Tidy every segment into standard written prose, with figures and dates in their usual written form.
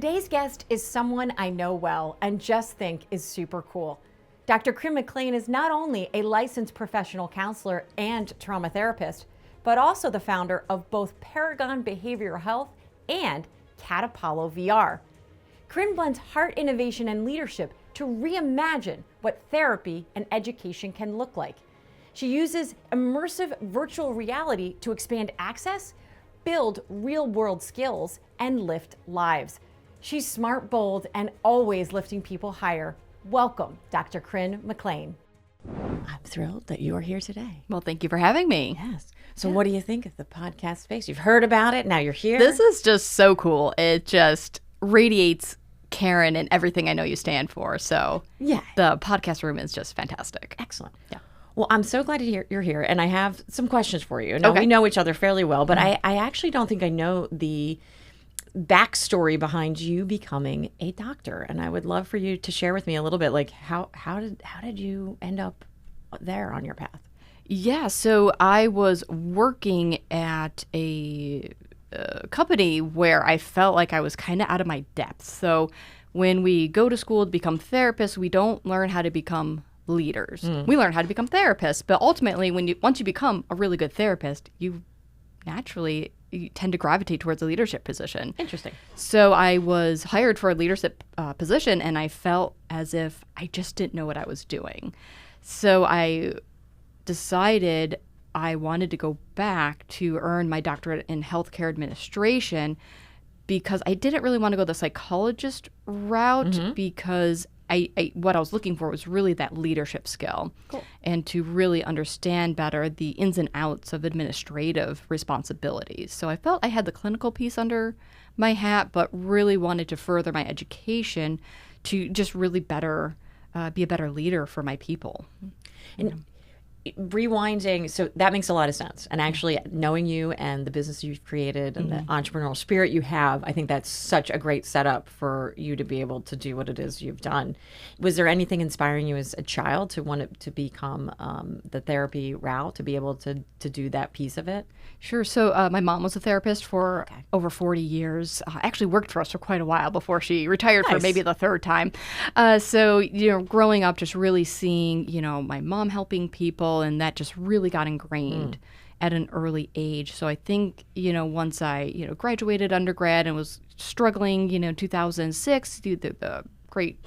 Today's guest is someone I know well and just think is super cool. Dr. Kryn McClain is not only a licensed professional counselor and trauma therapist, but also the founder of both Paragon Behavioral Health and Cat Apollo VR. Kryn blends heart innovation and leadership to reimagine what therapy and education can look like. She uses immersive virtual reality to expand access, build real-world skills, and lift lives. She's smart, bold, and always lifting people higher. Welcome, Dr. Kryn McClain. I'm thrilled that you are here today. Well, thank you for having me. Yes. So what do you think of the podcast space? You've heard about it, now you're here. This is just so cool. It just radiates Karen and everything I know you stand for. So Yeah. the podcast room is just fantastic. Excellent. Yeah. Well, I'm so glad to hear you're here, and I have some questions for you. Now, Okay. we know each other fairly well, but I actually don't think I know the backstory behind you becoming a doctor, and I would love for you to share with me a little bit, like how did you end up there on your path? Yeah, so I was working at a company where I felt like I was kind of out of my depth. So when we go to school to become therapists, we don't learn how to become leaders. We learn how to become therapists, but ultimately, once you become a really good therapist, you tend to gravitate towards a leadership position. Interesting. So I was hired for a leadership position, and I felt as if I just didn't know what I was doing. So I decided I wanted to go back to earn my doctorate in healthcare administration because I didn't really want to go the psychologist route because what I was looking for was really that leadership skill. Cool. And to really understand better the ins and outs of administrative responsibilities. So I felt I had the clinical piece under my hat, but really wanted to further my education to just really be a better leader for my people. And rewinding, so that makes a lot of sense. And actually, knowing you and the business you've created and the entrepreneurial spirit you have, I think that's such a great setup for you to be able to do what it is you've done. Was there anything inspiring you as a child to want to become the therapy route, to be able to do that piece of it? Sure. So my mom was a therapist for over 40 years. Actually worked for us for quite a while before she retired for maybe the third time. So, growing up, just really seeing, my mom helping people, and that just really got ingrained at an early age. So I think, once I, graduated undergrad and was struggling, 2006 due to the great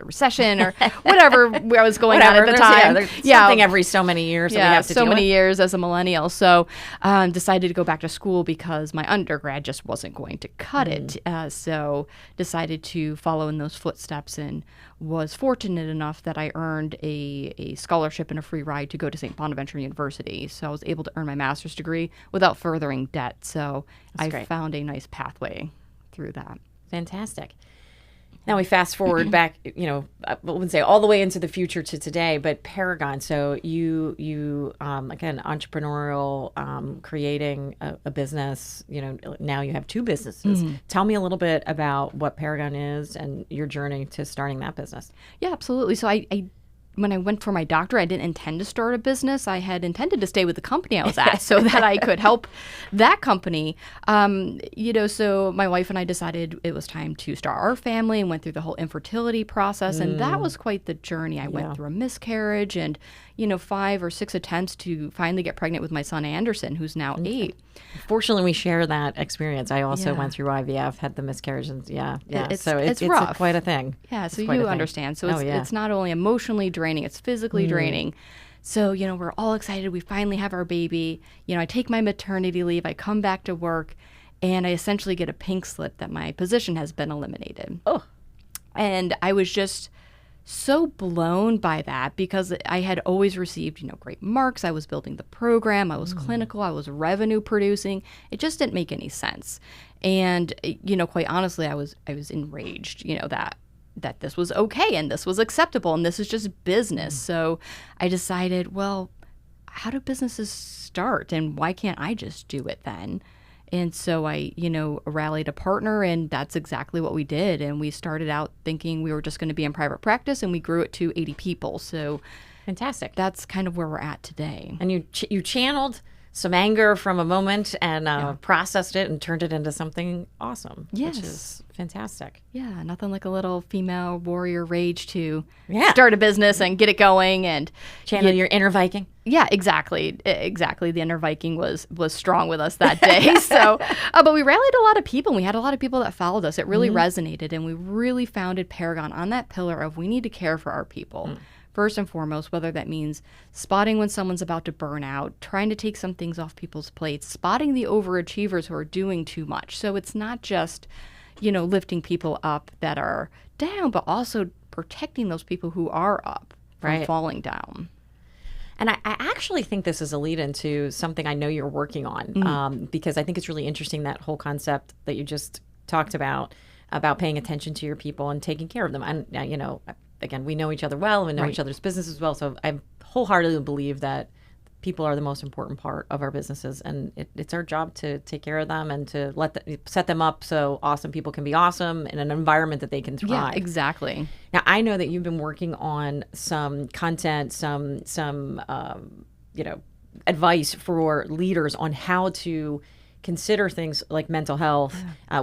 recession or whatever I was going on at the time. Something every so many years. Yeah, so many years as a millennial. So decided to go back to school because my undergrad just wasn't going to cut it. So decided to follow in those footsteps and was fortunate enough that I earned a scholarship and a free ride to go to St. Bonaventure University. So I was able to earn my master's degree without furthering debt. So I found a nice pathway through that. Fantastic. Now we fast forward back, I wouldn't say all the way into the future to today, but Paragon. So you again, entrepreneurial, creating a business, now you have two businesses. Tell me a little bit about what Paragon is and your journey to starting that business. Yeah, absolutely. So I when I went for my doctorate, I didn't intend to start a business. I had intended to stay with the company I was at so that I could help that company. So my wife and I decided it was time to start our family and went through the whole infertility process. And that was quite the journey. I went through a miscarriage and, 5 or 6 attempts to finally get pregnant with my son, Anderson, who's now 8. Fortunately, we share that experience. I also went through IVF, had the miscarriage, and it's rough. Quite a thing. Yeah, so you understand. So it's not only emotionally draining, it's physically draining. So, we're all excited. We finally have our baby. I take my maternity leave. I come back to work, and I essentially get a pink slip that my position has been eliminated. Oh. And I was just so blown by that because I had always received, great marks. I was building the program. I was clinical. I was revenue producing. It just didn't make any sense. And, quite honestly, I was enraged, that this was okay and this was acceptable and this is just business. So I decided, well, how do businesses start and why can't I just do it then? And so I, rallied a partner, and that's exactly what we did. And we started out thinking we were just going to be in private practice, and we grew it to 80 people. So fantastic. That's kind of where we're at today. And you channeled some anger from a moment and processed it and turned it into something awesome, Yes. which is fantastic. Yeah, nothing like a little female warrior rage to Yeah. start a business and get it going. And Channel your inner Viking. yeah, exactly. Exactly. The inner Viking was strong with us that day. So, but we rallied a lot of people. And we had a lot of people that followed us. It really resonated. And we really founded Paragon on that pillar of we need to care for our people. First and foremost, whether that means spotting when someone's about to burn out, trying to take some things off people's plates, spotting the overachievers who are doing too much. So it's not just, lifting people up that are down, but also protecting those people who are up from falling down. And I actually think this is a lead into something I know you're working on, because I think it's really interesting, that whole concept that you just talked about paying attention to your people and taking care of them. And, again, we know each other well, and we know each other's businesses well. So I wholeheartedly believe that people are the most important part of our businesses, and it's our job to take care of them and to set them up so awesome people can be awesome in an environment that they can thrive. Yeah, exactly. Now, I know that you've been working on some content, some advice for leaders on how to consider things like mental health,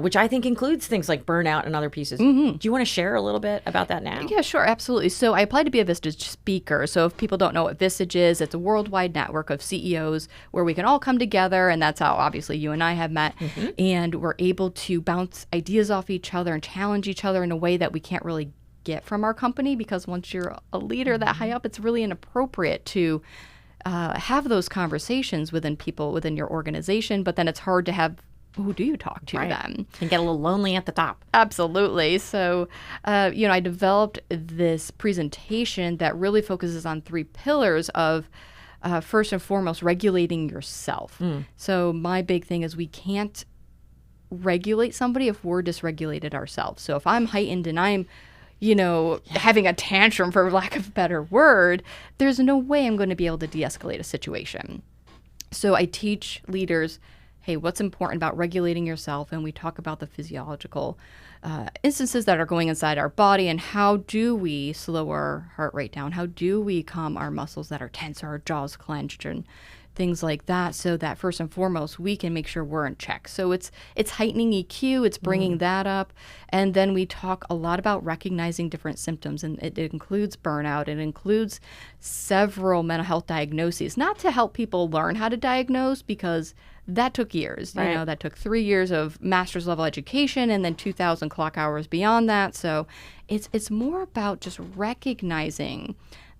which I think includes things like burnout and other pieces. Do you want to share a little bit about that now? Yeah, sure, absolutely. So I applied to be a Vistage speaker. So if people don't know what Vistage is, it's a worldwide network of CEOs where we can all come together, and that's how obviously you and I have met, and we're able to bounce ideas off each other and challenge each other in a way that we can't really get from our company, because once you're a leader that high up, it's really inappropriate to have those conversations within people within your organization, but then it's hard to have, who do you talk to then? And get a little lonely at the top. Absolutely. So, I developed this presentation that really focuses on 3 pillars of, first and foremost, regulating yourself. So my big thing is we can't regulate somebody if we're dysregulated ourselves. So if I'm heightened and I'm having a tantrum, for lack of a better word, there's no way I'm going to be able to de-escalate a situation. So I teach leaders, hey, what's important about regulating yourself? And we talk about the physiological instances that are going inside our body, and how do we slow our heart rate down? How do we calm our muscles that are tense or our jaws clenched and things like that, so that first and foremost we can make sure we're in check. So it's heightening EQ, it's bringing that up, and then we talk a lot about recognizing different symptoms, and it includes burnout, it includes several mental health diagnoses, not to help people learn how to diagnose, because that took years. That took 3 years of master's level education and then 2,000 clock hours beyond that. So it's more about just recognizing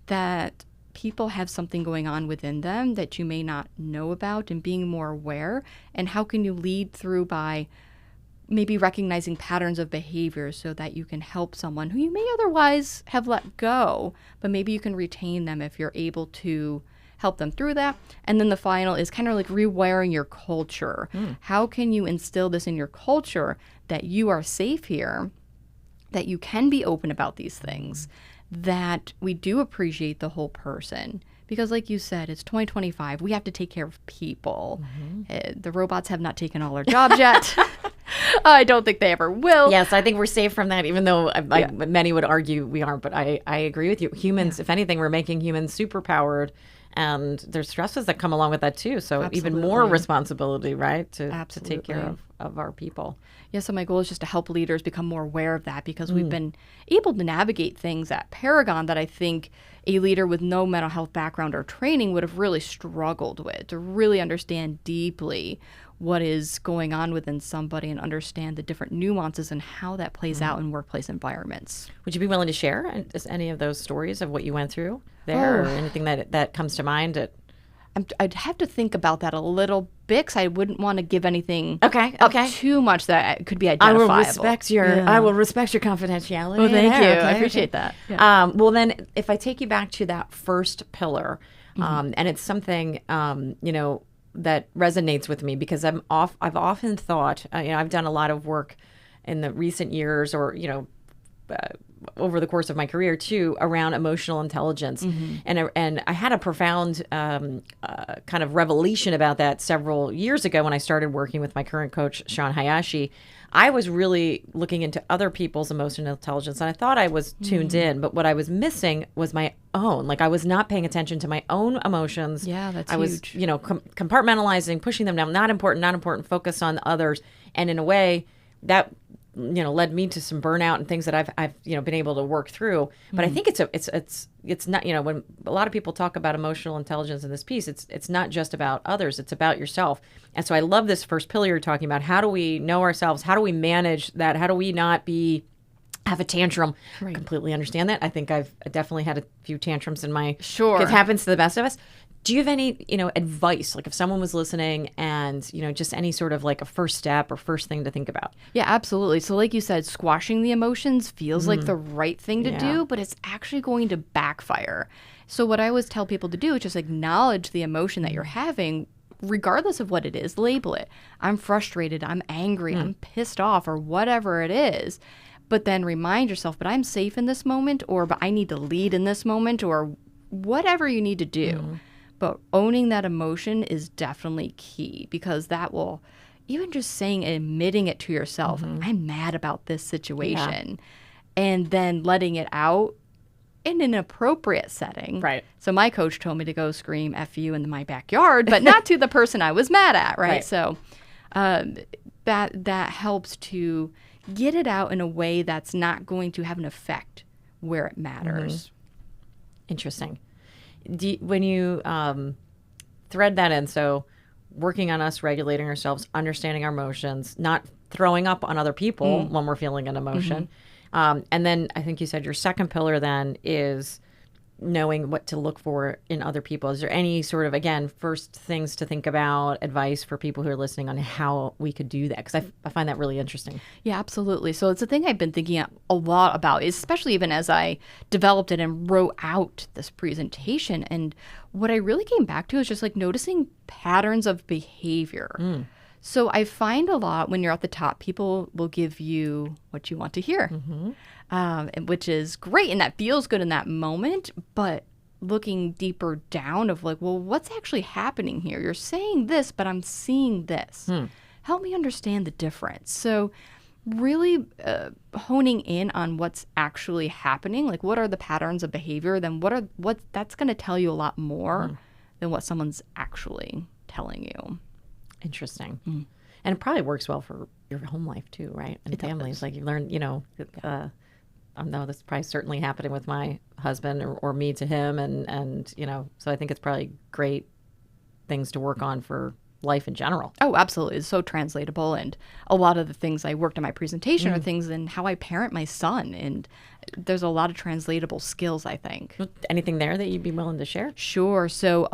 that people have something going on within them that you may not know about, and being more aware. And how can you lead through by maybe recognizing patterns of behavior so that you can help someone who you may otherwise have let go, but maybe you can retain them if you're able to help them through that. And then the final is kind of like rewiring your culture. How can you instill this in your culture that you are safe here, that you can be open about these things, that we do appreciate the whole person? Because like you said, it's 2025. We have to take care of people. The robots have not taken all our jobs yet. I don't think they ever will. Yes, I think we're safe from that, even though many would argue we aren't. But I agree with you. Humans, if anything, we're making humans superpowered. And there's stresses that come along with that too. So even more responsibility, right, to take care of our people. Yeah, so my goal is just to help leaders become more aware of that, because we've been able to navigate things at Paragon that I think a leader with no mental health background or training would have really struggled with, to really understand deeply what is going on within somebody and understand the different nuances and how that plays out in workplace environments. Would you be willing to share any of those stories of what you went through there, or anything that comes to mind? I'd have to think about that a little bit, 'cause I wouldn't want to give anything up too much that could be identifiable. I will respect your confidentiality. Well, thank you. I appreciate that. Yeah. Well, then, if I take you back to that first pillar, and it's something that resonates with me, because I've often thought, I've done a lot of work in the recent years, or over the course of my career too, around emotional intelligence. And I had a profound kind of revelation about that several years ago when I started working with my current coach, Sean Hayashi, I was really looking into other people's emotional intelligence, and I thought I was tuned in, but what I was missing was my own. Like, I was not paying attention to my own emotions. Yeah, that's I was, huge. compartmentalizing, pushing them down, not important, focus on others. And in a way that, led me to some burnout and things that I've been able to work through. But I think it's not, when a lot of people talk about emotional intelligence in this piece, it's not just about others, it's about yourself. And so I love this first pillar you're talking about. How do we know ourselves? How do we manage that? How do we not have a tantrum? Right. Completely understand that. I think I've definitely had a few tantrums in my, Sure. It happens to the best of us. Do you have any, advice, like if someone was listening and, just any sort of like a first step or first thing to think about? Yeah, absolutely. So like you said, squashing the emotions feels like the right thing to Yeah. do, but it's actually going to backfire. So what I always tell people to do is just acknowledge the emotion that you're having, regardless of what it is. Label it. I'm frustrated, I'm angry, I'm pissed off, or whatever it is. But then remind yourself, but I'm safe in this moment, or but I need to lead in this moment, or whatever you need to do. But owning that emotion is definitely key, because that will, even just saying, admitting it to yourself, I'm mad about this situation, and then letting it out in an appropriate setting. Right. So my coach told me to go scream F you in my backyard, but not to the person I was mad at, right? Right. So that helps to get it out in a way that's not going to have an effect where it matters. Interesting. When you thread that in, so working on us regulating ourselves, understanding our emotions, not throwing up on other people when we're feeling an emotion. And then I think you said your second pillar then is knowing what to look for in other people. Is there any sort of, again, first things to think about, advice for people who are listening on how we could do that? Because I find that really interesting. Yeah, absolutely. So it's a thing I've been thinking a lot about, especially even as I developed it and wrote out this presentation. And what I really came back to is just like noticing patterns of behavior. So I find a lot when you're at the top, people will give you what you want to hear, which is great. And that feels good in that moment. But looking deeper down of like, well, what's actually happening here? You're saying this, but I'm seeing this. Help me understand the difference. So really honing in on what's actually happening, like what are the patterns of behavior, then what that's going to tell you a lot more than what someone's actually telling you. Interesting. And it probably works well for your home life too, right? And families. Like you learn, I know this is probably certainly happening with my husband or me to him. And so I think it's probably great things to work on for life in general. Oh, absolutely. It's so translatable. And a lot of the things I worked on my presentation are things in how I parent my son. And there's a lot of translatable skills, I think. Anything there that you'd be willing to share? Sure. So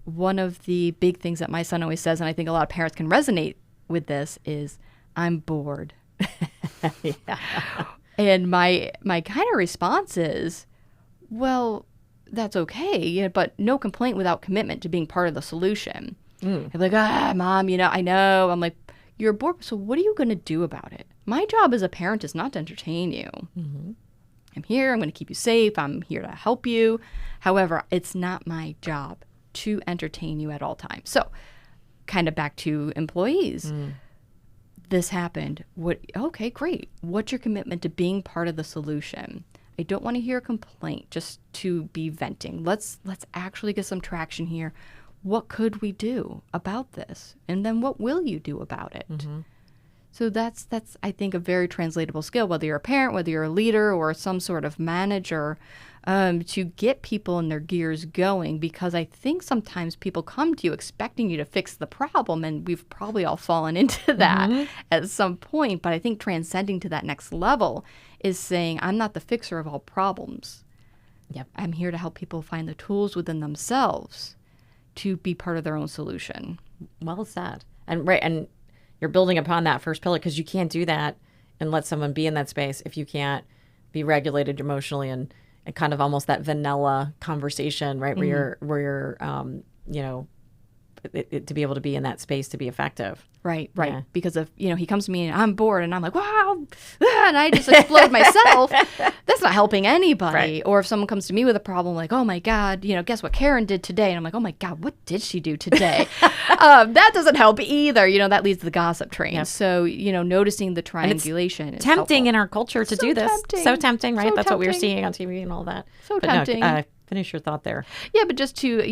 one of the big things that my son always says, and I think a lot of parents can resonate with this, is I'm bored. And my kind of response is, well, that's okay, but no complaint without commitment to being part of the solution. I'm like, Mom, I know. I'm like, you're bored, so what are you going to do about it? My job as a parent is not to entertain you. I'm here. I'm going to keep you safe. I'm here to help you. However, it's not my job to entertain you at all times. So kind of back to employees. This happened. Okay, great. What's your commitment to being part of the solution? I don't want to hear a complaint just to be venting. Let's actually get some traction here. What could we do about this? And then what will you do about it? So that's I think a very translatable skill, whether you're a parent, whether you're a leader or some sort of manager, to get people in their gears going, because I think sometimes people come to you expecting you to fix the problem, and we've probably all fallen into that at some point. But I think transcending to that next level is saying, I'm not the fixer of all problems. I'm here to help people find the tools within themselves to be part of their own solution. Well said. And you're building upon that first pillar, because you can't do that and let someone be in that space if you can't be regulated emotionally and kind of almost that vanilla conversation, right? Where you're to be able to be in that space to be effective. Right. Yeah. Because if, he comes to me and I'm bored and I'm like, wow, and I just explode myself, that's not helping anybody. Right. Or if someone comes to me with a problem like, oh my God, guess what Karen did today? And I'm like, oh my God, what did she do today? That doesn't help either. That leads to the gossip train. Yep. So, noticing the triangulation is Tempting helpful. in our culture to So do this. tempting. So tempting, right? So That's what we were tempting. seeing on TV and all that. So But tempting. No, finish your thought there. Yeah, but just to,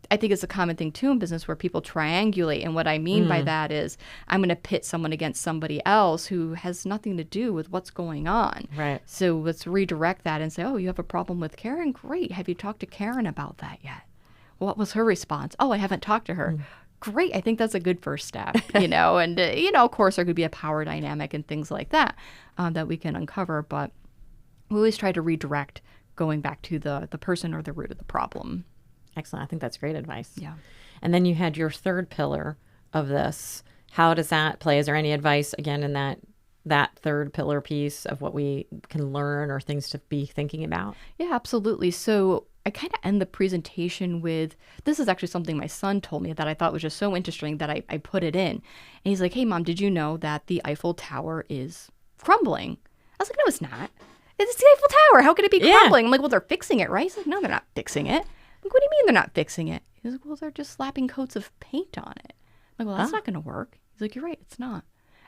I think it's a common thing too in business where people triangulate. And what I mean by that is I'm going to pit someone against somebody else who has nothing to do with what's going on. Right. So let's redirect that and say, oh, you have a problem with Karen? Great. Have you talked to Karen about that yet? What was her response? Oh, I haven't talked to her. Great. I think that's a good first step, And, of course, there could be a power dynamic and things like that that we can uncover. But we always try to redirect going back to the person or the root of the problem. Excellent. I think that's great advice. Yeah. And then you had your third pillar of this. How does that play? Is there any advice, again, in that third pillar piece of what we can learn or things to be thinking about? Yeah, absolutely. So I kind of end the presentation with, this is actually something my son told me that I thought was just so interesting that I put it in. And he's like, hey, Mom, did you know that the Eiffel Tower is crumbling? I was like, no, it's not. It's the Eiffel Tower. How could it be crumbling? I'm like, well, they're fixing it, right? He's like, no, they're not fixing it. I'm like, what do you mean they're not fixing it? He's like, well, they're just slapping coats of paint on it. I'm like, well, that's not going to work. He's like, you're right, it's not.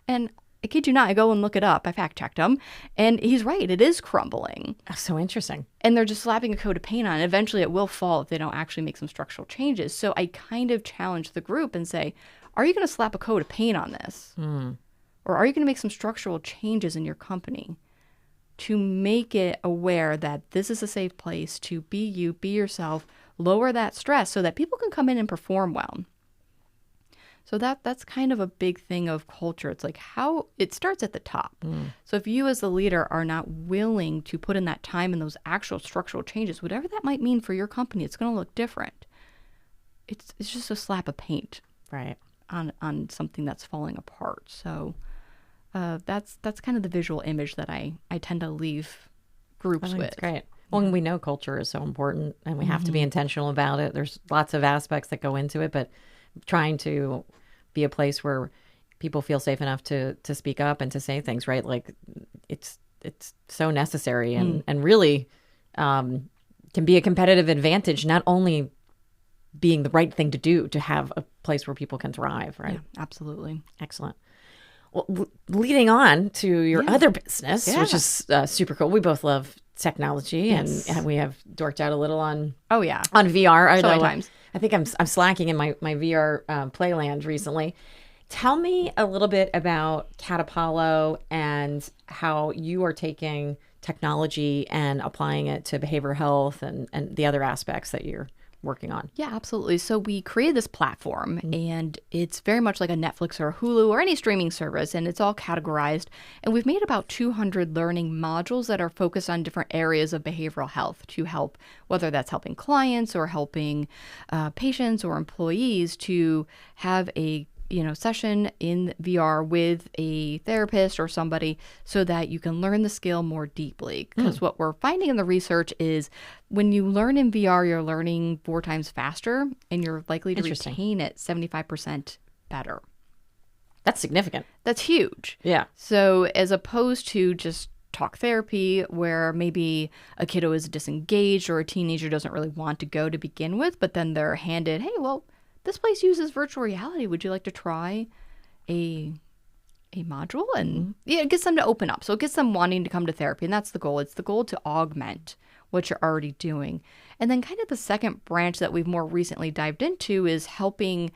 And I kid you not, I go and look it up. I fact checked him. And he's right, it is crumbling. Oh, so interesting. And they're just slapping a coat of paint on it. Eventually it will fall if they don't actually make some structural changes. So I kind of challenge the group and say, are you going to slap a coat of paint on this? Or are you going to make some structural changes in your company to make it aware that this is a safe place to be you, be yourself, lower that stress so that people can come in and perform well? So that's kind of a big thing of culture. It's like how it starts at the top. So if you as the leader are not willing to put in that time and those actual structural changes, whatever that might mean for your company, it's going to look different. It's just a slap of paint Right. on something that's falling apart. So that's kind of the visual image that I tend to leave groups I think with. it's great. Well, and we know culture is so important and we have to be intentional about it. There's lots of aspects that go into it, but trying to be a place where people feel safe enough to speak up and to say things, right? Like it's so necessary and really can be a competitive advantage, not only being the right thing to do, to have a place where people can thrive, right? Yeah, absolutely. Excellent. Well, leading on to your other business, which is super cool. We both love technology, and we have dorked out a little on Oh yeah. on VR. So many times. I think I'm slacking in my VR playland recently. Tell me a little bit about Cat Apollo and how you are taking technology and applying it to behavioral health and the other aspects that you're working on. Yeah, absolutely. So we created this platform and it's very much like a Netflix or a Hulu or any streaming service, and it's all categorized. And we've made about 200 learning modules that are focused on different areas of behavioral health to help, whether that's helping clients or helping patients or employees to have a session in VR with a therapist or somebody so that you can learn the skill more deeply. Because what we're finding in the research is when you learn in VR, you're learning 4 times faster and you're likely to retain it 75% better. That's significant. That's huge. Yeah. So as opposed to just talk therapy where maybe a kiddo is disengaged or a teenager doesn't really want to go to begin with, but then they're handed, hey, well, this place uses virtual reality. Would you like to try a module? And it gets them to open up. So it gets them wanting to come to therapy. And that's the goal. It's the goal to augment what you're already doing. And then kind of the second branch that we've more recently dived into is helping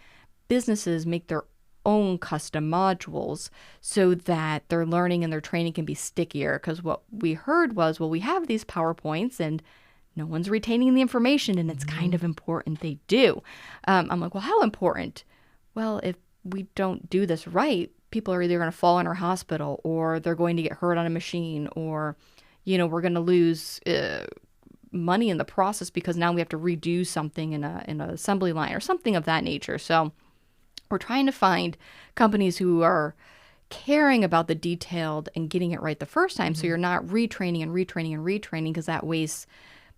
businesses make their own custom modules so that their learning and their training can be stickier. Because what we heard was, well, we have these PowerPoints and no one's retaining the information, and it's kind of important they do. I'm like, well, how important? Well, if we don't do this right, people are either going to fall in our hospital or they're going to get hurt on a machine or, we're going to lose money in the process because now we have to redo something in an assembly line or something of that nature. So we're trying to find companies who are caring about the detailed and getting it right the first time. So you're not retraining because that wastes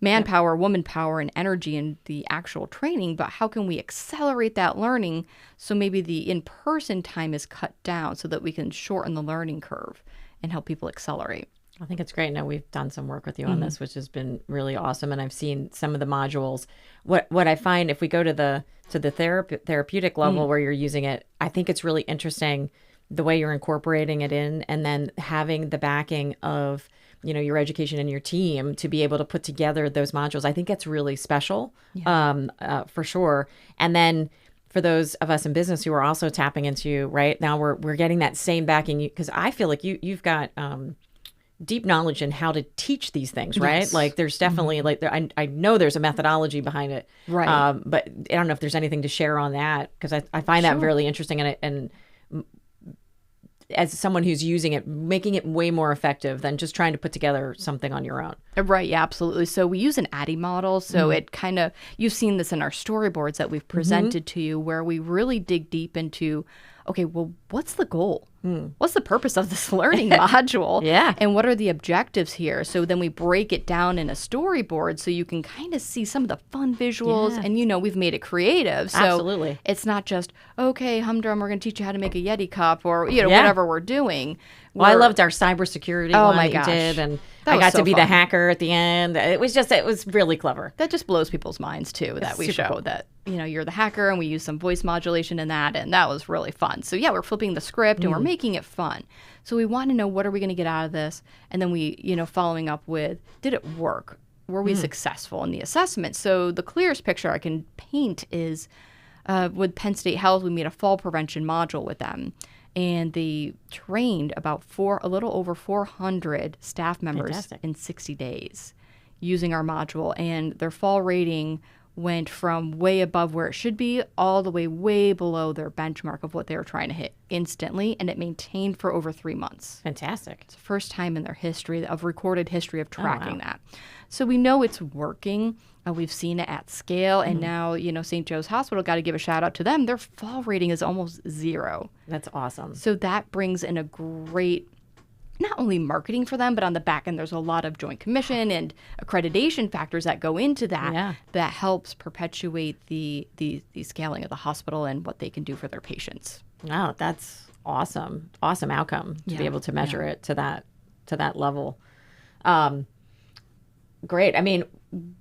manpower, woman power, and energy in the actual training, but how can we accelerate that learning so maybe the in-person time is cut down so that we can shorten the learning curve and help people accelerate? I think it's great. Now we've done some work with you on this, which has been really awesome. And I've seen some of the modules. What I find if we go to the therapeutic level where you're using it, I think it's really interesting the way you're incorporating it in, and then having the backing of, your education and your team to be able to put together those modules. I think it's really special, for sure. And then for those of us in business who are also tapping into, right now, we're getting that same backing, because I feel like you've got deep knowledge in how to teach these things, right? Yes. Like there's definitely I know there's a methodology behind it, Right. But I don't know if there's anything to share on that, because I find that really interesting, and as someone who's using it, making it way more effective than just trying to put together something on your own. Right, yeah, absolutely. So we use an ADDIE model. So it kind of, you've seen this in our storyboards that we've presented to you, where we really dig deep into, okay, well, what's the goal? What's the purpose of this learning module? Yeah. And what are the objectives here? So then we break it down in a storyboard so you can kind of see some of the fun visuals. Yeah. And, we've made it creative. So Absolutely. it's not just, okay, humdrum, we're going to teach you how to make a Yeti cup, or, whatever we're doing. Well, I loved our cybersecurity one my that gosh. you did, and That I was got so to be the fun. hacker at the end. It was really clever. That just blows people's minds too, that we super show cool. that, you're the hacker, and we use some voice modulation in that, and that was really fun. So yeah, we're flipping the script and we're making it fun. So we want to know, what are we going to get out of this? And then we, following up with, did it work? Were we successful in the assessment? So the clearest picture I can paint is with Penn State Health, we made a fall prevention module with them. And they trained about a little over 400 staff members Fantastic. in 60 days using our module. And their fall rating went from way above where it should be all the way below their benchmark of what they were trying to hit instantly. And it maintained for over 3 months. Fantastic. It's the first time in their history, of recorded history, of tracking that. So we know it's working. We've seen it at scale. And now, St. Joe's Hospital, got to give a shout out to them. Their fall rating is almost 0. That's awesome. So that brings in a great, not only marketing for them, but on the back end, there's a lot of Joint Commission and accreditation factors that go into that, that helps perpetuate the scaling of the hospital and what they can do for their patients. Wow, that's awesome. Awesome outcome to be able to measure it to that level. Great. I mean,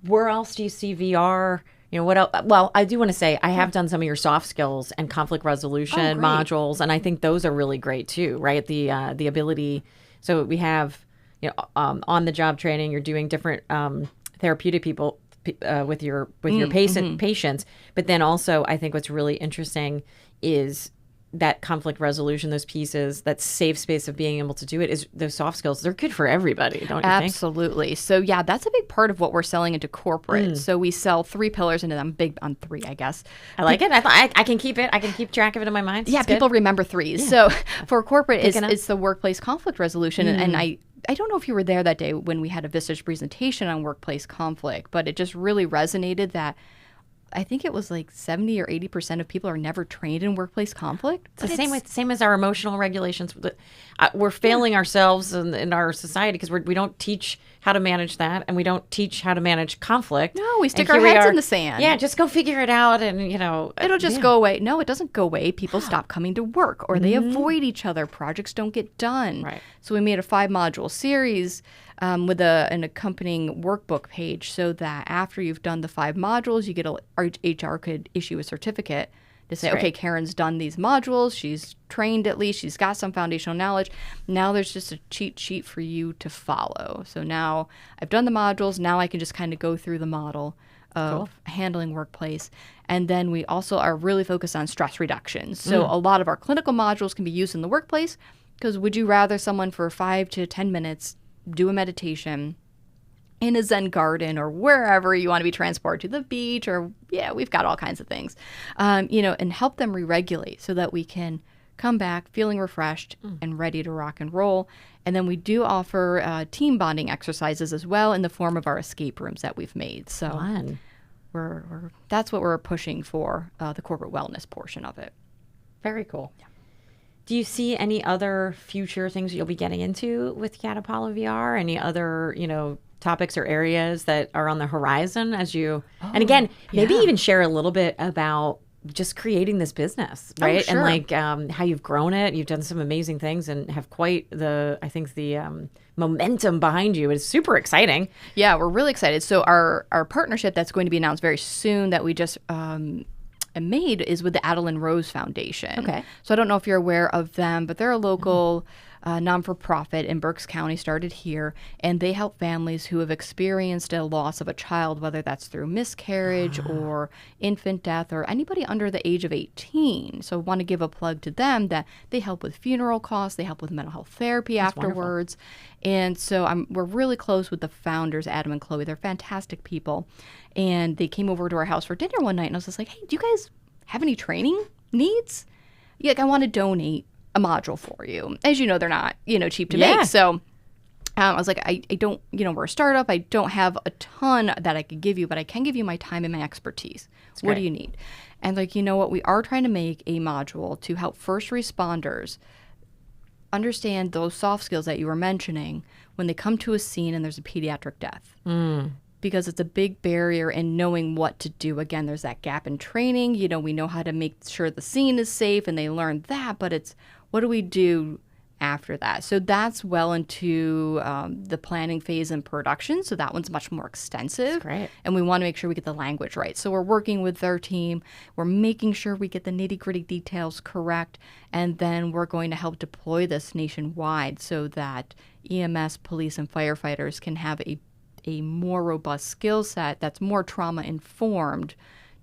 where else do you see VR? What else? Well, I do want to say I have done some of your soft skills and conflict resolution modules, and I think those are really great too, right? The ability. So we have, on the job training, you're doing different therapeutic people with your patients, but then also I think what's really interesting is that conflict resolution, those pieces, that safe space of being able to do it, is those soft skills. They're good for everybody, don't you think? Absolutely. So yeah, that's a big part of what we're selling into corporate. So we sell 3 pillars into them. Big on 3, I guess. I like it. I can keep it. I can keep track of it in my mind. Yeah, It's good. people remember 3s. Yeah. So for corporate, Picking up. it's the workplace conflict resolution. And I don't know if you were there that day when we had a Vistage presentation on workplace conflict, but it just really resonated that I think it was like 70 or 80% of people are never trained in workplace conflict. It's the same as our emotional regulations. We're failing ourselves in our society because we don't teach how to manage that, and we don't teach how to manage conflict. No, we stick And our here we heads are. in the sand. Yeah, just go figure it out, and It'll just go away. No, it doesn't go away. People stop coming to work, or they avoid each other. Projects don't get done. Right. So we made a 5-module series with an accompanying workbook page, so that after you've done the 5 modules, you get HR could issue a certificate to say, okay, Karen's done these modules. She's trained at least. She's got some foundational knowledge. Now there's just a cheat sheet for you to follow. So now I've done the modules. Now I can just kind of go through the model of handling workplace. And then we also are really focused on stress reduction. So a lot of our clinical modules can be used in the workplace, because would you rather someone for 5 to 10 minutes do a meditation in a Zen garden, or wherever you want to be transported to, the beach, or we've got all kinds of things, and help them re-regulate so that we can come back feeling refreshed and ready to rock and roll. And then we do offer team bonding exercises as well in the form of our escape rooms that we've made. So Fun. that's what we're pushing for, the corporate wellness portion of it. Very cool. Yeah. Do you see any other future things you'll be getting into with Cat Apollo VR? Any other, topics or areas that are on the horizon as you, and again, maybe even share a little bit about just creating this business, right? sure. And like how you've grown it. You've done some amazing things and have quite the momentum behind you. Is super exciting. Yeah, we're really excited. So our partnership that's going to be announced very soon that we just made is with the Adeline Rose Foundation. Okay. So I don't know if you're aware of them, but they're a local non-for-profit in Berks County, started here, and they help families who have experienced a loss of a child, whether that's through miscarriage or infant death or anybody under the age of 18. So I want to give a plug to them that they help with funeral costs, they help with mental health therapy afterwards. And so we're really close with the founders, Adam and Chloe. They're fantastic people. And they came over to our house for dinner one night, and I was just like, hey, do you guys have any training needs? Yeah, like, I want to donate a module for you. As you know, they're not, cheap to make. So I was like, I don't, we're a startup. I don't have a ton that I could give you, but I can give you my time and my expertise. What do you need? And like, you know what? We are trying to make a module to help first responders understand those soft skills that you were mentioning when they come to a scene and there's a pediatric death. Because it's a big barrier in knowing what to do. Again, there's that gap in training. We know how to make sure the scene is safe and they learn that, but it's what do we do after that? So that's well into the planning phase and production. So that one's much more extensive. That's great. And we want to make sure we get the language right. So we're working with their team. We're making sure we get the nitty-gritty details correct. And then we're going to help deploy this nationwide so that EMS, police, and firefighters can have a more robust skill set that's more trauma informed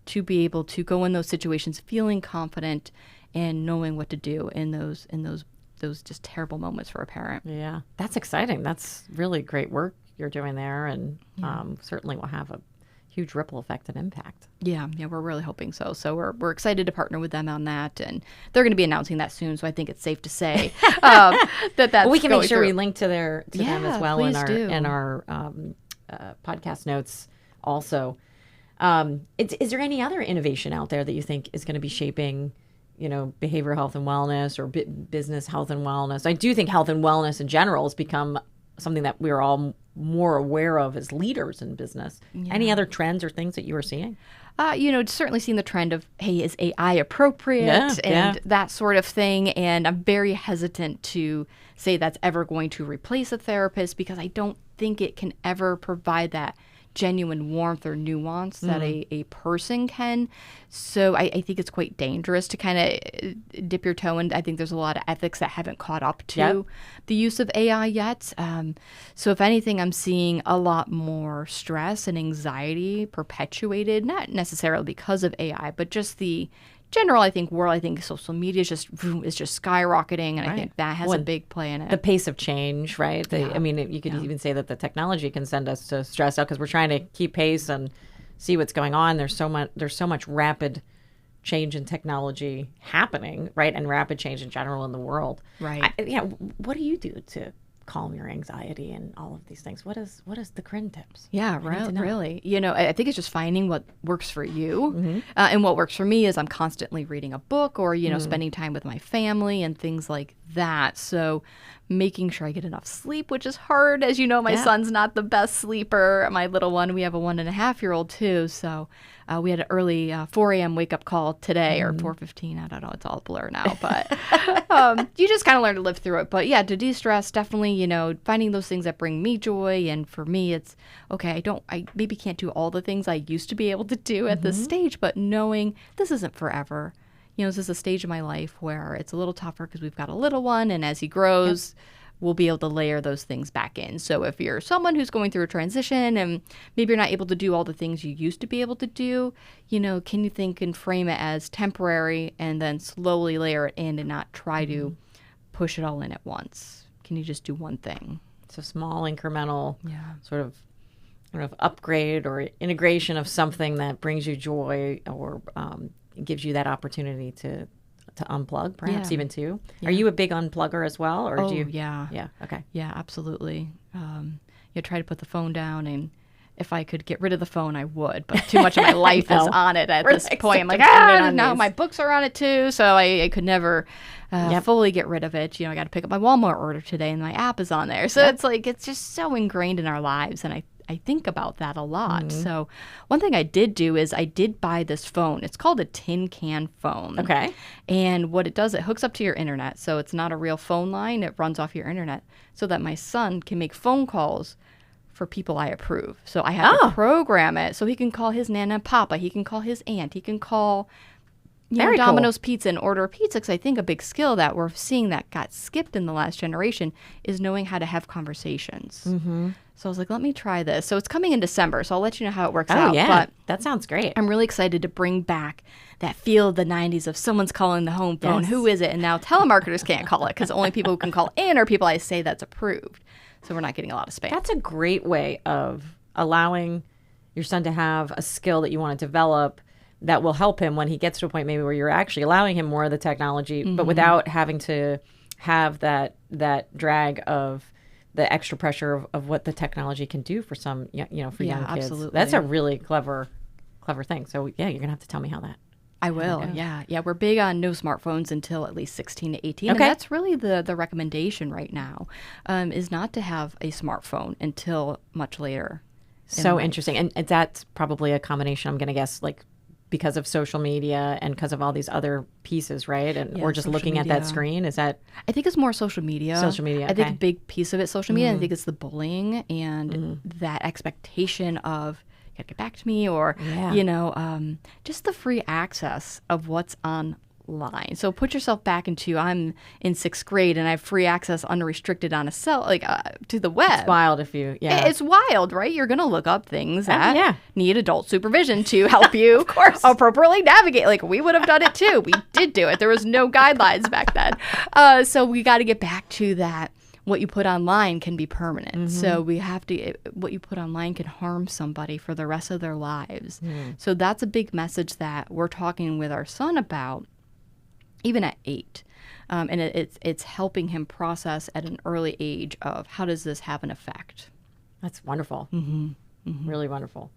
to be able to go in those situations feeling confident and knowing what to do in those just terrible moments for a parent. Yeah, that's exciting. That's really great work you're doing there, and certainly will have a huge ripple effect and impact. Yeah, we're really hoping so. So we're excited to partner with them on that, and they're going to be announcing that soon. So I think it's safe to say that's well, we can make sure through. we link to them as well in please our podcast notes. Also, is there any other innovation out there that you think is going to be shaping, behavioral health and wellness or business health and wellness? I do think health and wellness in general has become something that we're all more aware of as leaders in business. Yeah. Any other trends or things that you are seeing? Certainly seeing the trend of, hey, is AI appropriate and that sort of thing. And I'm very hesitant to say that's ever going to replace a therapist because I don't think it can ever provide that genuine warmth or nuance that a person can. So I think it's quite dangerous to kind of dip your toe in. I think there's a lot of ethics that haven't caught up to the use of AI yet. So if anything, I'm seeing a lot more stress and anxiety perpetuated, not necessarily because of AI, but just the general, world. I think social media is just skyrocketing, and I think that has a big play in it. The pace of change, right? I mean, you could even say that the technology can send us to stress out because we're trying to keep pace and see what's going on. There's so much rapid change in technology happening, right? And rapid change in general in the world, right? What do you do to calm your anxiety and all of these things? What is the Kryn tips? Yeah, really. I think it's just finding what works for you. And what works for me is I'm constantly reading a book or, spending time with my family and things like that. So making sure I get enough sleep, which is hard. As you know, my son's not the best sleeper. My little one, we have a 1.5-year-old too. So we had an early 4 a.m. wake up call today or 4:15. I don't know. It's all a blur now, but you just kind of learn to live through it. But yeah, to de-stress, definitely, finding those things that bring me joy. And for me, it's okay. I maybe can't do all the things I used to be able to do at this stage, but knowing this isn't forever. This is a stage of my life where it's a little tougher because we've got a little one, and as he grows, we'll be able to layer those things back in. So if you're someone who's going through a transition and maybe you're not able to do all the things you used to be able to do, can you think and frame it as temporary and then slowly layer it in and not try to push it all in at once? Can you just do one thing? So small incremental sort of upgrade or integration of something that brings you joy or gives you that opportunity to unplug, perhaps even too. Are you a big unplugger as well, or do you? Yeah. Okay. Yeah, absolutely. Try to put the phone down, and if I could get rid of the phone, I would. But too much of my life is on it at this point. I'm like, now my books are on it too, so I could never fully get rid of it. I got to pick up my Walmart order today, and my app is on there. So it's like it's just so ingrained in our lives, and I think about that a lot. So one thing I did do is I did buy this phone. It's called a tin can phone. Okay. And what it does, it hooks up to your internet. So it's not a real phone line. It runs off your internet so that my son can make phone calls for people I approve. So I have to program it so he can call his Nana and Papa. He can call his aunt. He can call Very cool. Domino's Pizza and order a pizza, because I think a big skill that we're seeing that got skipped in the last generation is knowing how to have conversations. So I was like, let me try this. So it's coming in December, so I'll let you know how it works out. Oh, yeah. But That sounds great. I'm really excited to bring back that feel of the 90s of someone's calling the home phone. Yes. Who is it? And now telemarketers can't call it because only people who can call in are people I say that's approved. So we're not getting a lot of spam. That's a great way of allowing your son to have a skill that you want to develop that will help him when he gets to a point maybe where you're actually allowing him more of the technology, but without having to have that drag of the extra pressure of what the technology can do for some, for young kids. Absolutely. That's a really clever thing. So yeah, you're gonna have to tell me how that. I will. Yeah. We're big on no smartphones until at least 16 to 18. Okay. And that's really the recommendation right now, is not to have a smartphone until much later. So interesting. And that's probably a combination, I'm going to guess, like because of social media and because of all these other pieces, right? And Yeah, or just social looking at that media. screen. Is that I think it's more social media. Social media, I think okay. a big piece of it, social media. I think it's the bullying and that expectation of, you gotta get back to me, or, just the free access of what's online. So put yourself back into, I'm in 6th grade and I have free access unrestricted on a cell, to the web. it's wild if you, It's wild, right? You're going to look up things that yeah. need adult supervision to help you appropriately navigate. Like, we would have done it too. We did do it. There was no guidelines back then. So we got to get back to that. What you put online can be permanent. So we have to, what you put online can harm somebody for the rest of their lives. So that's a big message that we're talking with our son about, even at 8. And it's helping him process at an early age of, how does this have an effect? That's wonderful. Really wonderful.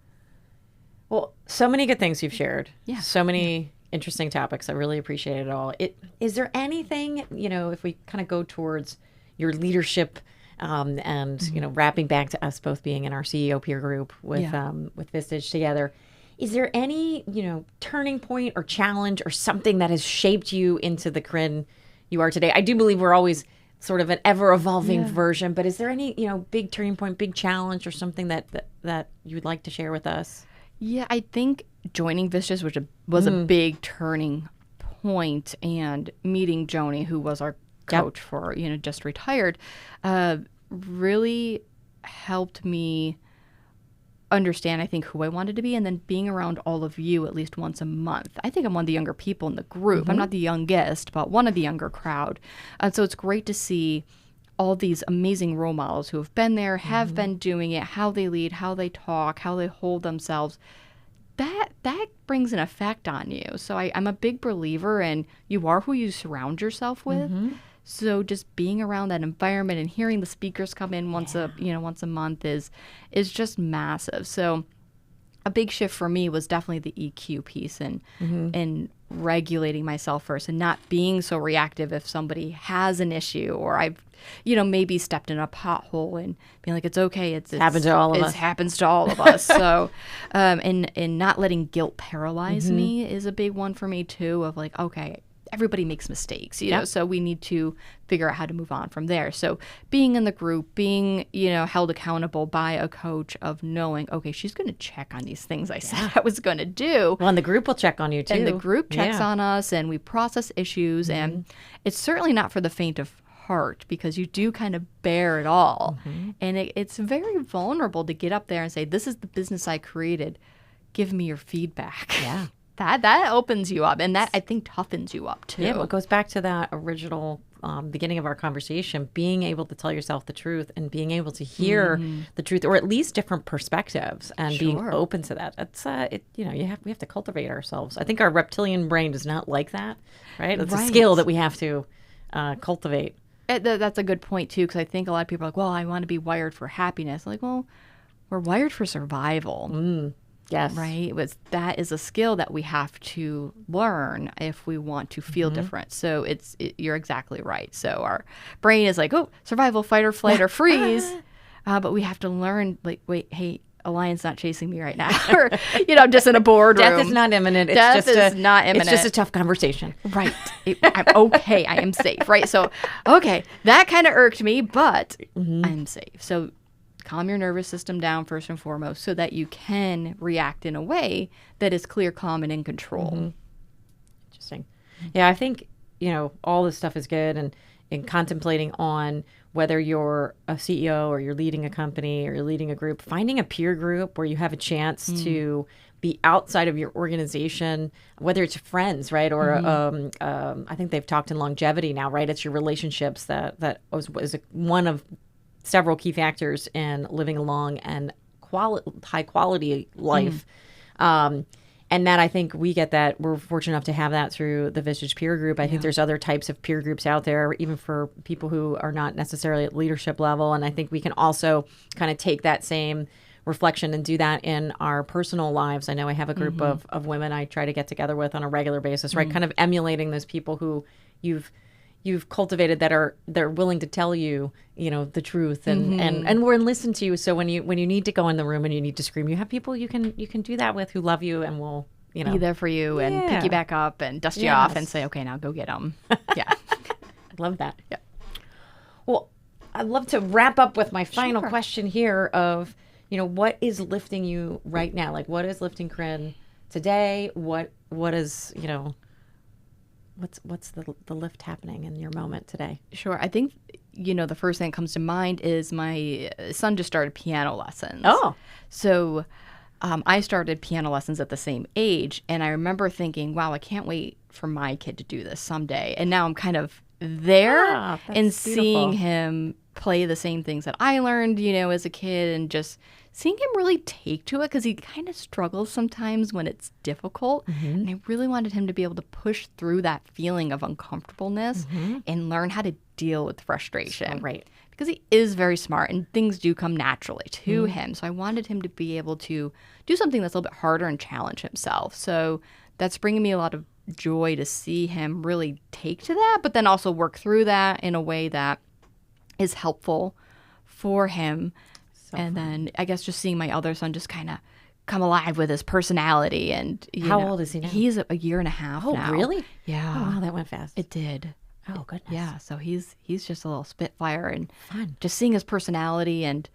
Well, so many good things you've shared. Yeah. So many interesting topics. I really appreciate it all. Is there anything, if we kind of go towards your leadership and, wrapping back to us both being in our CEO peer group with Vistage together, is there any, turning point or challenge or something that has shaped you into the Kryn you are today? I do believe we're always sort of an ever-evolving version, but is there any, big turning point, big challenge or something that you would like to share with us? Yeah, I think joining Vistas was a big turning point, and meeting Joni, who was our coach for, just retired, really helped me understand, I think, who I wanted to be, and then being around all of you at least once a month. I think I'm one of the younger people in the group. I'm not the youngest, but one of the younger crowd. So it's great to see all these amazing role models who have been there, have been doing it, how they lead, how they talk, how they hold themselves. That brings an effect on you. So I'm a big believer in, you are who you surround yourself with. So just being around that environment and hearing the speakers come in once a month is just massive. So a big shift for me was definitely the EQ piece and regulating myself first and not being so reactive if somebody has an issue, or I've maybe stepped in a pothole, and being like, it's okay. It happens to all of us. It happens to all of us. So, and not letting guilt paralyze me is a big one for me too, of like, okay, everybody makes mistakes, so we need to figure out how to move on from there. So being in the group, being, held accountable by a coach, of knowing, okay, she's going to check on these things I said I was going to do. Well, and the group will check on you too. And the group checks on us, and we process issues. And it's certainly not for the faint of heart, because you do kind of bear it all. And it's very vulnerable to get up there and say, this is the business I created. Give me your feedback. Yeah. That opens you up, and that, I think, toughens you up too. Yeah, well, it goes back to that original beginning of our conversation, being able to tell yourself the truth and being able to hear the truth, or at least different perspectives, and being open to that. That's we have to cultivate ourselves. I think our reptilian brain does not like that, right? It's a skill that we have to cultivate. That's a good point too, because I think a lot of people are like, well, I want to be wired for happiness. Like, well, we're wired for survival. Yes. Right? That is a skill that we have to learn if we want to feel different. So you're exactly right. So our brain is like, oh, survival, fight or flight or freeze. but we have to learn, like, wait, hey, a lion's not chasing me right now. Or, I'm just in a boardroom. Death is not imminent. It's Death just is not imminent. It's just a tough conversation. Right. I'm okay. I am safe. Right. So, okay, that kind of irked me, but I'm safe. So calm your nervous system down first and foremost so that you can react in a way that is clear, calm, and in control. Interesting. Yeah, I think, all this stuff is good, and contemplating on whether you're a CEO or you're leading a company or you're leading a group, finding a peer group where you have a chance to be outside of your organization, whether it's friends, right? Or I think they've talked in longevity now, right? It's your relationships that was one of several key factors in living a long and high quality life. And that, I think we get that. We're fortunate enough to have that through the Vistage peer group. I think there's other types of peer groups out there, even for people who are not necessarily at leadership level. And I think we can also kind of take that same reflection and do that in our personal lives. I know I have a group of women I try to get together with on a regular basis, right? Kind of emulating those people who you've cultivated they're willing to tell you, the truth and we're listened to you. So when you need to go in the room and you need to scream, you have people you can do that with who love you and will, be there for you and pick you back up and dust you off and say, okay, now go get them. Yeah. I love that. Yeah. Well, I'd love to wrap up with my final question here of, what is lifting you right now? Like, what is lifting Kryn today? What is, what's the lift happening in your moment today? Sure. I think, the first thing that comes to mind is my son just started piano lessons. Oh. So I started piano lessons at the same age. And I remember thinking, wow, I can't wait for my kid to do this someday. And now I'm kind of there and seeing him play the same things that I learned, as a kid, and just seeing him really take to it, because he kind of struggles sometimes when it's difficult. And I really wanted him to be able to push through that feeling of uncomfortableness and learn how to deal with frustration. Right. Because he is very smart and things do come naturally to him. So I wanted him to be able to do something that's a little bit harder and challenge himself. So that's bringing me a lot of joy to see him really take to that, but then also work through that in a way that is helpful for him. And then I guess just seeing my other son just kind of come alive with his personality. And how old is he now? He's a year and a half now. Oh, really? Yeah. Oh, wow, that went fast. It did. Oh, goodness. Yeah, so he's just a little spitfire, and fun. Just seeing his personality, and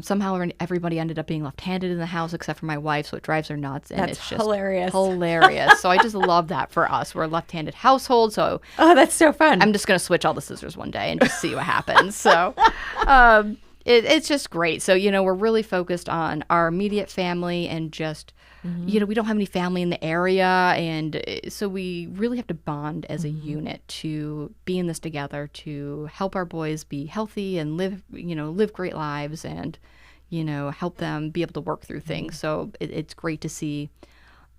somehow everybody ended up being left-handed in the house except for my wife, so it drives her nuts. And That's it's just hilarious. So I just love that for us. We're a left-handed household, so that's so fun. I'm just going to switch all the scissors one day and just see what happens. So it's just great. So, we're really focused on our immediate family and just, we don't have any family in the area. And so we really have to bond as a unit to be in this together, to help our boys be healthy and live great lives and, help them be able to work through things. So it's great to see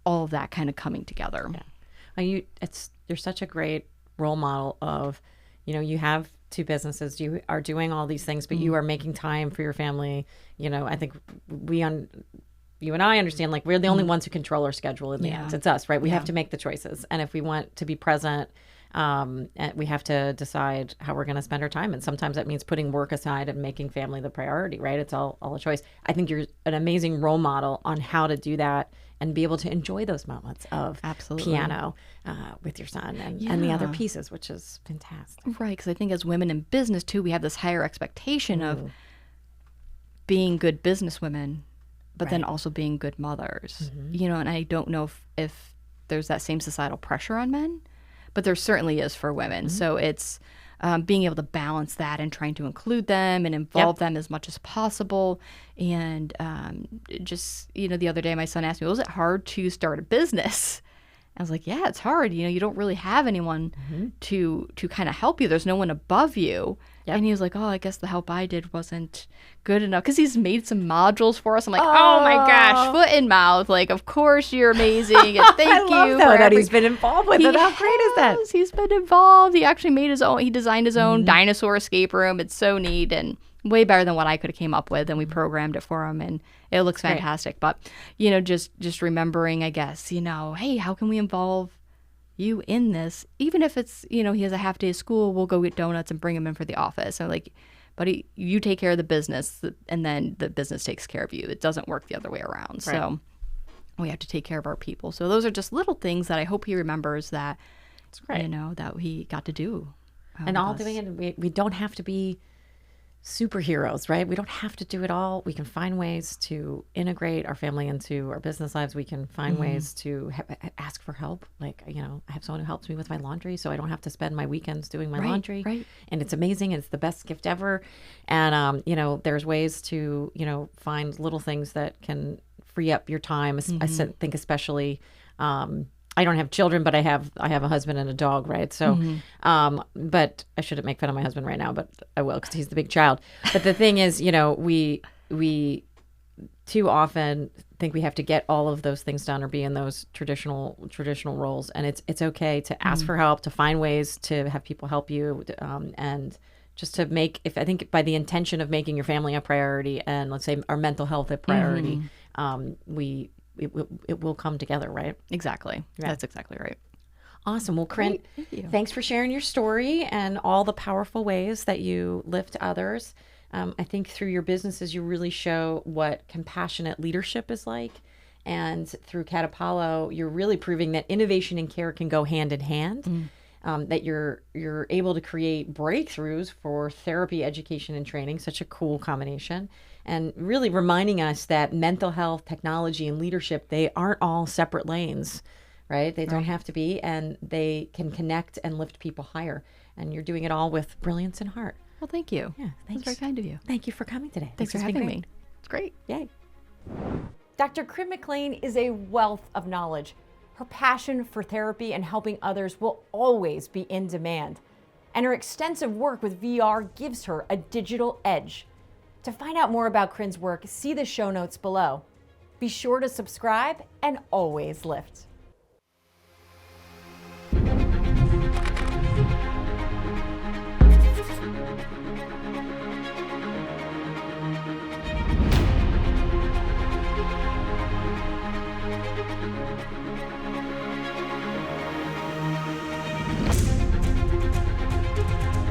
all of that kind of coming together. Yeah. You're such a great role model of, you have two businesses, you are doing all these things, but you are making time for your family. I think you and I understand, like, we're the only ones who control our schedule in the end. It's us, right? We have to make the choices. And if we want to be present, we have to decide how we're going to spend our time. And sometimes that means putting work aside and making family the priority, right? It's all a choice. I think you're an amazing role model on how to do that and be able to enjoy those moments of piano with your son and the other pieces, which is fantastic. Right, because I think as women in business, too, we have this higher expectation of being good businesswomen, but then also being good mothers. And I don't know if there's that same societal pressure on men, but there certainly is for women. So it's being able to balance that and trying to include them and involve them as much as possible. And just, the other day my son asked me, was it hard to start a business? I was like, yeah, it's hard. You don't really have anyone to kind of help you. There's no one above you. Yep. And he was like, oh, I guess the help I did wasn't good enough, because he's made some modules for us. I'm like, oh my gosh, foot and mouth. Like, of course you're amazing. And thank you for that he's been involved with it. How great is that? He's been involved. He actually made his own. He designed his own dinosaur escape room. It's so neat and way better than what I could have came up with. And we programmed it for him, and it looks fantastic. But just remembering, I guess, hey, how can we involve you in this? Even if it's, he has a half day of school, we'll go get donuts and bring him in for the office. So, like, but you take care of the business, and then the business takes care of you. It doesn't work the other way around. Right. So we have to take care of our people. So those are just little things that I hope he remembers that, Right. that he got to do. And with all us. doing it, we don't have to be superheroes, right? We don't have to do it all. We can find ways to integrate our family into our business lives. We can find ways to ask for help. Like, I have someone who helps me with my laundry, so I don't have to spend my weekends doing my laundry. Right. And it's amazing. It's the best gift ever. And, there's ways to, find little things that can free up your time. I think especially, I don't have children, but I have a husband and a dog, right? So, but I shouldn't make fun of my husband right now, but I will because he's the big child. But the thing is, we too often think we have to get all of those things done or be in those traditional roles, and it's okay to ask for help, to find ways to have people help you, and just to make, I think by the intention of making your family a priority, and let's say our mental health a priority, it will come together, right? Exactly. Yeah. That's exactly right. Awesome. Well, Kryn, Thank you. thanks for sharing your story and all the powerful ways that you lift others. I think through your businesses, you really show what compassionate leadership is like. And through Cat Apollo, you're really proving that innovation and care can go hand in hand. That you're able to create breakthroughs for therapy, education, and training. Such a cool combination. And really reminding us that mental health, technology, and leadership, they aren't all separate lanes, right? They don't have to be, and they can connect and lift people higher. And you're doing it all with brilliance and heart. Well, thank you. Yeah, That's very kind of you. Thank you for coming today. Thanks for This has been having great. me. It's great. Yay. Dr. Kryn McClain is a wealth of knowledge. Her passion for therapy and helping others will always be in demand. And her extensive work with VR gives her a digital edge. To find out more about Kryn's work, see the show notes below. Be sure to subscribe and always lift.